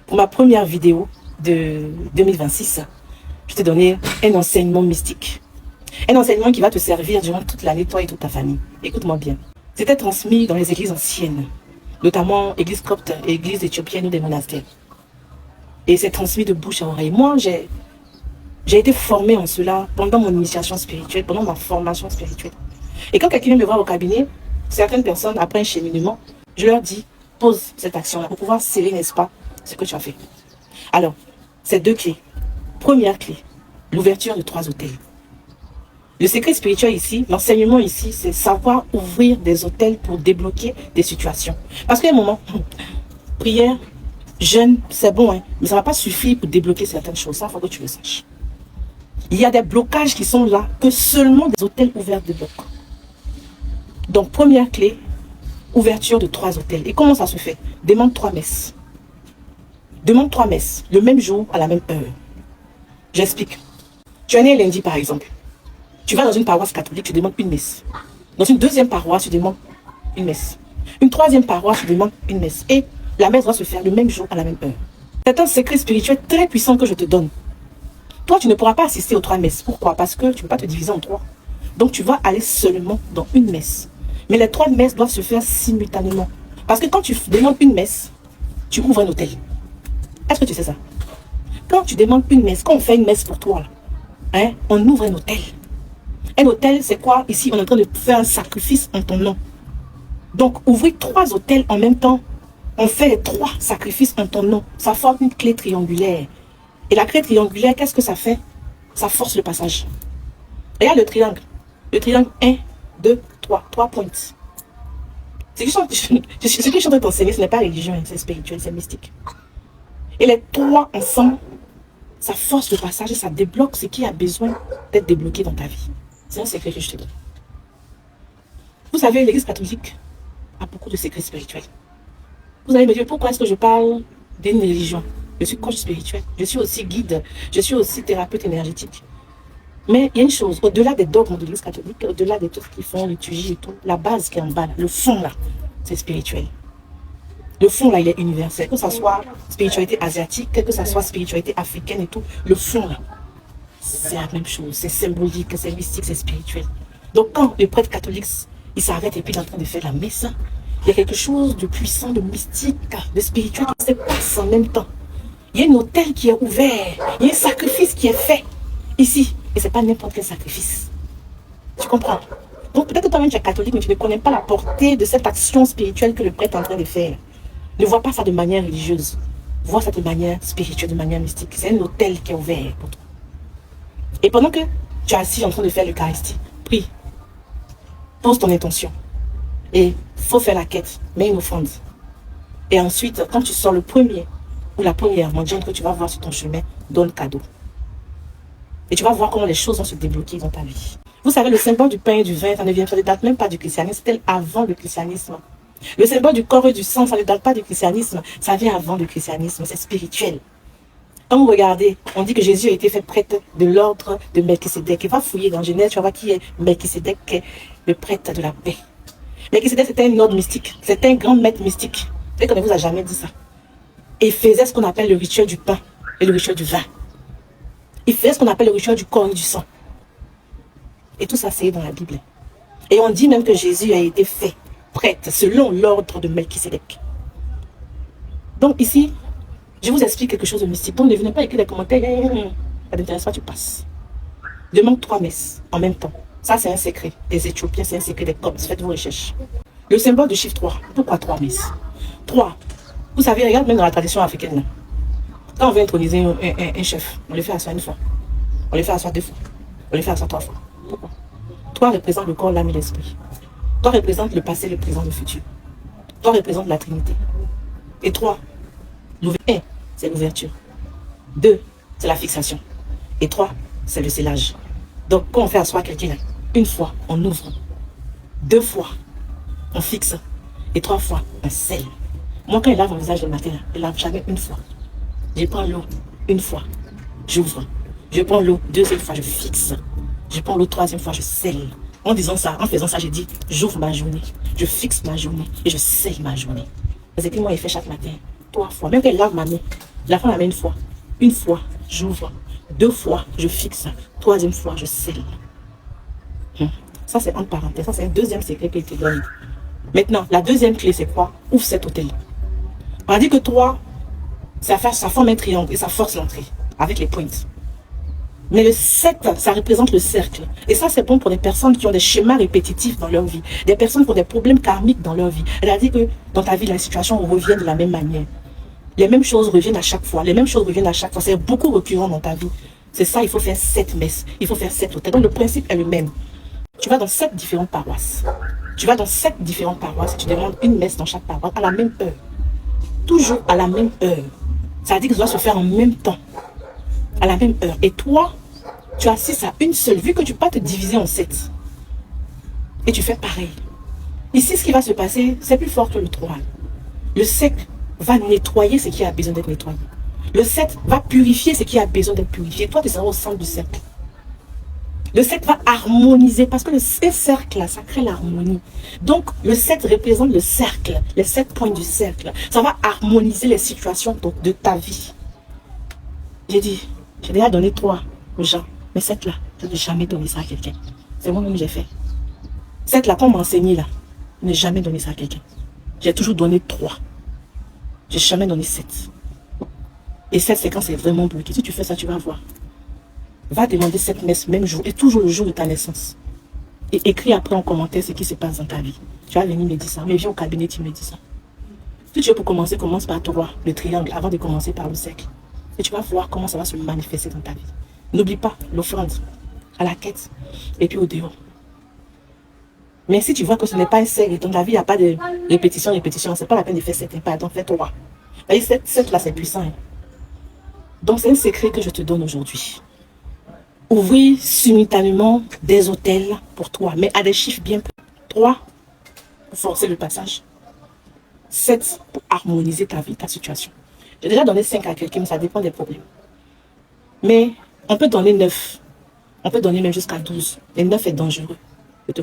Pour ma première vidéo de 2026, je t'ai donné un enseignement mystique. Un enseignement qui va te servir durant toute l'année, toi et toute ta famille. Écoute-moi bien. C'était transmis dans les églises anciennes, notamment églises coptes et églises éthiopiennes ou des monastères. Et c'est transmis de bouche à oreille. Moi, j'ai été formée en cela pendant mon initiation spirituelle, pendant ma formation spirituelle. Et quand quelqu'un vient me voir au cabinet, certaines personnes, après un cheminement, je leur dis, pose cette action-là pour pouvoir sceller, n'est-ce pas, ce que tu as fait. Alors, c'est 2 clés. Première clé, l'ouverture de 3 hôtels. Le secret spirituel ici, l'enseignement ici, c'est savoir ouvrir des hôtels pour débloquer des situations. Parce qu'à un moment, prière, jeûne, c'est bon, hein, mais ça ne va pas suffire pour débloquer certaines choses. Ça, il faut que tu le saches. Il y a des blocages qui sont là, que seulement des hôtels ouverts débloquent. Donc, première clé, ouverture de 3 hôtels. Et comment ça se fait? Demande 3 messes. Demande 3 messes, le même jour, à la même heure. J'explique. Tu es né lundi, par exemple. Tu vas dans une paroisse catholique, tu demandes une messe. Dans une deuxième paroisse, tu demandes une messe. Une troisième paroisse, tu demandes une messe. Et la messe doit se faire le même jour, à la même heure. C'est un secret spirituel très puissant que je te donne. Toi, tu ne pourras pas assister aux 3 messes. Pourquoi? Parce que tu ne peux pas te diviser en 3. Donc, tu vas aller seulement dans une messe. Mais les 3 messes doivent se faire simultanément. Parce que quand tu demandes une messe, tu ouvres un hôtel. Est-ce que tu sais ça? Quand tu demandes une messe, quand on fait une messe pour toi, hein, on ouvre un hôtel. Un hôtel, c'est quoi? Ici, on est en train de faire un sacrifice en ton nom. Donc, ouvrir 3 hôtels en même temps, on fait les 3 sacrifices en ton nom. Ça forme une clé triangulaire. Et la clé triangulaire, qu'est-ce que ça fait? Ça force le passage. Regarde le triangle. Le triangle 1, 2, 3. 3 points. Ce que je suis en train de t'enseigner, ce n'est pas religieux, c'est spirituel, c'est mystique. Et les 3 ensemble, ça force le passage et ça débloque ce qui a besoin d'être débloqué dans ta vie. C'est un secret que je te donne. Vous savez, l'église catholique a beaucoup de secrets spirituels. Vous allez me dire, pourquoi est-ce que je parle d'une religion? Je suis coach spirituel, je suis aussi guide, je suis aussi thérapeute énergétique. Mais il y a une chose, au-delà des dogmes de l'église catholique, au-delà de tout ce qu'ils font, liturgie et tout, la base qui est en bas, là, le fond là, c'est spirituel. Le fond là, il est universel. Que ce soit spiritualité asiatique, que ce soit spiritualité africaine et tout, le fond là, c'est la même chose. C'est symbolique, c'est mystique, c'est spirituel. Donc quand le prêtre catholique, il s'arrête et puis il est en train de faire la messe, il y a quelque chose de puissant, de mystique, de spirituel qui se passe en même temps. Il y a un hôtel qui est ouvert, il y a un sacrifice qui est fait ici. Et ce n'est pas n'importe quel sacrifice. Tu comprends? Donc peut-être que toi-même tu es catholique, mais tu ne connais pas la portée de cette action spirituelle que le prêtre est en train de faire. Ne vois pas ça de manière religieuse. Vois ça de manière spirituelle, de manière mystique. C'est un hôtel qui est ouvert pour toi. Et pendant que tu es assis en train de faire l'Eucharistie, prie. Pose ton intention. Et il faut faire la quête. Mets une offrande. Et ensuite, quand tu sors le premier ou la première mendiante que tu vas voir sur ton chemin, donne cadeau. Et tu vas voir comment les choses vont se débloquer dans ta vie. Vous savez, le symbole du pain et du vin, ça ne date même pas du christianisme, c'était avant le christianisme. Le symbole du corps et du sang, ça ne date pas du christianisme, ça vient avant le christianisme, c'est spirituel. Quand vous regardez, on dit que Jésus a été fait prêtre de l'ordre de Melchisédek. Et va fouiller dans Genèse, tu vas voir qui est Melchisédek, le prêtre de la paix. Melchisédek, c'était un ordre mystique, c'était un grand maître mystique. Peut-être qu'on ne vous a jamais dit ça. Et il faisait ce qu'on appelle le rituel du pain et le rituel du vin. Il faisait ce qu'on appelle le rituel du corps et du sang. Et tout ça, c'est dans la Bible. Et on dit même que Jésus a été fait prêtre selon l'ordre de Melchisédek. Donc ici, je vous explique quelque chose de mystique. Donc ne venez pas écrire des commentaires. Ça ne t'intéresse pas, tu passes. Demande 3 messes en même temps. Ça, c'est un secret des Éthiopiens, c'est un secret des Coptes. Faites vos recherches. Le symbole du chiffre 3. Pourquoi 3 messes? 3. Vous savez, regarde même dans la tradition africaine. Là. Quand on veut introniser un chef, on le fait asseoir 1 fois. On le fait asseoir 2 fois. On le fait asseoir 3 fois. Pourquoi? 3 représente le corps, l'âme et l'esprit. 3 représente le passé, le présent, le futur. 3 représente la Trinité. Et 3, 1, c'est l'ouverture. 2, c'est la fixation. Et 3, c'est le scellage. Donc, quand on fait asseoir quelqu'un, 1 fois, on ouvre. 2 fois, on fixe. Et 3 fois, on scelle. Moi, quand il lave mon visage le matin, il lave jamais 1 fois. Je prends l'eau 1 fois, j'ouvre. Je prends l'eau 2e fois, je fixe. Je prends l'eau 3e fois, je scelle. En disant ça, en faisant ça, j'ai dit, j'ouvre ma journée, je fixe ma journée et je scelle ma journée. C'est que moi, il fait chaque matin 3 fois. Même quand il lave ma main, La femme la met une fois. Une fois, j'ouvre. 2 fois, je fixe. 3e fois, je scelle. Ça, c'est entre parenthèses. Ça, c'est un deuxième secret qu'il te donne. Maintenant, la deuxième clé, c'est quoi? Ouvre cet hôtel. On a dit que 3, ça forme un triangle et ça force l'entrée avec les pointes. Mais le 7, ça représente le cercle. Et ça, c'est bon pour des personnes qui ont des schémas répétitifs dans leur vie. Des personnes qui ont des problèmes karmiques dans leur vie. C'est-à-dire que dans ta vie, la situation revient de la même manière. Les mêmes choses reviennent à chaque fois. Les mêmes choses reviennent à chaque fois. C'est beaucoup récurrent dans ta vie. C'est ça, il faut faire 7 messes. Il faut faire 7 hôtels. Donc le principe est le même. Tu vas dans 7 différentes paroisses. Tu vas dans 7 différentes paroisses et tu demandes une messe dans chaque paroisse à la même heure. Toujours à la même heure. Ça veut dire que ça doit se faire en même temps. À la même heure. Et toi, tu assistes à une seule, vu que tu ne peux pas te diviser en 7. Et tu fais pareil. Ici, ce qui va se passer, c'est plus fort que le 3. Le 7 va nettoyer ce qui a besoin d'être nettoyé. Le 7 va purifier ce qui a besoin d'être purifié. Toi, tu seras au centre du cercle. Le 7 va harmoniser, parce que ce cercle-là, ça crée l'harmonie. Donc, le 7 représente le cercle, les 7 points du cercle. Ça va harmoniser les situations de ta vie. J'ai dit, j'ai déjà donné 3 aux gens, mais 7 là, je n'ai jamais donné ça à quelqu'un. C'est moi-même que j'ai fait. 7 là, qu'on m'a enseigné là, je n'ai jamais donné ça à quelqu'un. J'ai toujours donné 3. J'ai jamais donné 7. Et 7, c'est quand c'est vraiment bloqué. Si tu fais ça, tu vas voir. Va demander cette messe même jour, et toujours le jour de ta naissance. Et écris après en commentaire ce qui se passe dans ta vie. Tu vas venir me dire ça, mais viens au cabinet, tu me dis ça. Si tu veux pour commencer, commence par 3, le triangle, avant de commencer par le cercle. Et tu vas voir comment ça va se manifester dans ta vie. N'oublie pas l'offrande, à la quête, et puis au dehors. Mais si tu vois que ce n'est pas un cercle, et dans ta vie, il n'y a pas de répétition, c'est pas la peine de faire 7, pardon, fais 3. 7 là, c'est puissant. Hein. Donc, c'est un secret que je te donne aujourd'hui. Ouvrir simultanément des hôtels pour toi, mais à des chiffres bien plus. 3 pour forcer le passage. 7 pour harmoniser ta vie, ta situation. J'ai déjà donné 5 à quelqu'un, mais ça dépend des problèmes. Mais on peut donner 9. On peut donner même jusqu'à 12. Les 9 est dangereux. Je te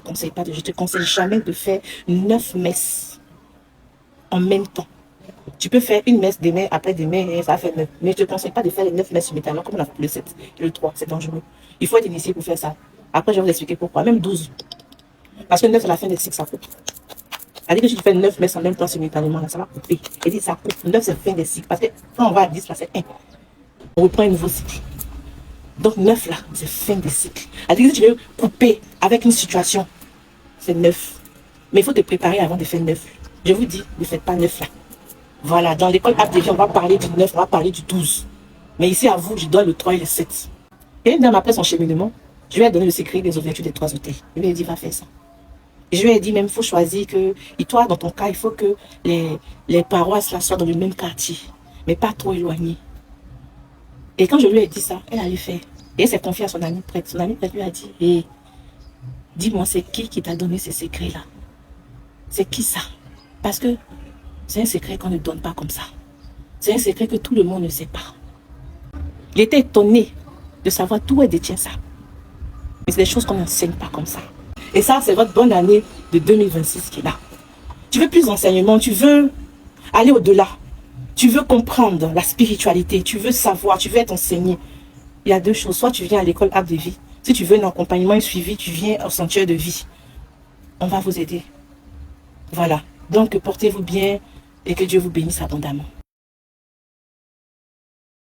conseille jamais de faire 9 messes en même temps. Tu peux faire une messe demain, après demain, ça fait 9. Mais je ne te conseille pas de faire les 9 messes simultanément, comme on a fait le 7 et le 3. C'est dangereux. Il faut être initié pour faire ça. Après, je vais vous expliquer pourquoi. Même 12. Parce que 9 à la fin des cycles, ça coupe. C'est-à-dire que si tu fais 9 messes en même temps simultanément, là, ça va couper. Et dit ça coupe. 9, c'est fin des cycles. Parce que quand on va à 10, là, c'est 1. On reprend un nouveau cycle. Donc 9, là, c'est fin des cycles. C'est-à-dire que si tu veux couper avec une situation, c'est 9. Mais il faut te préparer avant de faire 9. Je vous dis, ne faites pas 9 là. Voilà, dans l'école ABV, on va parler du 9, on va parler du 12. Mais ici, à vous, je donne le 3 et le 7. Et une dame, après son cheminement, je lui ai donné le secret des ouvertures des 3 hôtels. Je lui ai dit, va faire ça. Et je lui ai dit, même, il faut choisir que, et toi, dans ton cas, il faut que les paroisses là soient dans le même quartier, mais pas trop éloignées. Et quand je lui ai dit ça, elle allait faire. Et elle s'est confiée à son amie prêtre. Son amie prêtre lui a dit, hey, dis-moi, c'est qui t'a donné ces secrets-là? C'est qui ça? Parce que c'est un secret qu'on ne donne pas comme ça. C'est un secret que tout le monde ne sait pas. Il était étonné de savoir d'où elle détient ça. Mais c'est des choses qu'on n'enseigne pas comme ça. Et ça, c'est votre bonne année de 2026 qui est là. Tu veux plus d'enseignement, tu veux aller au-delà. Tu veux comprendre la spiritualité, tu veux savoir, tu veux être enseigné. Il y a 2 choses. Soit tu viens à l'école Arbre de Vie. Si tu veux un accompagnement, un suivi, tu viens au sanctuaire de vie. On va vous aider. Voilà. Donc, portez-vous bien et que Dieu vous bénisse abondamment.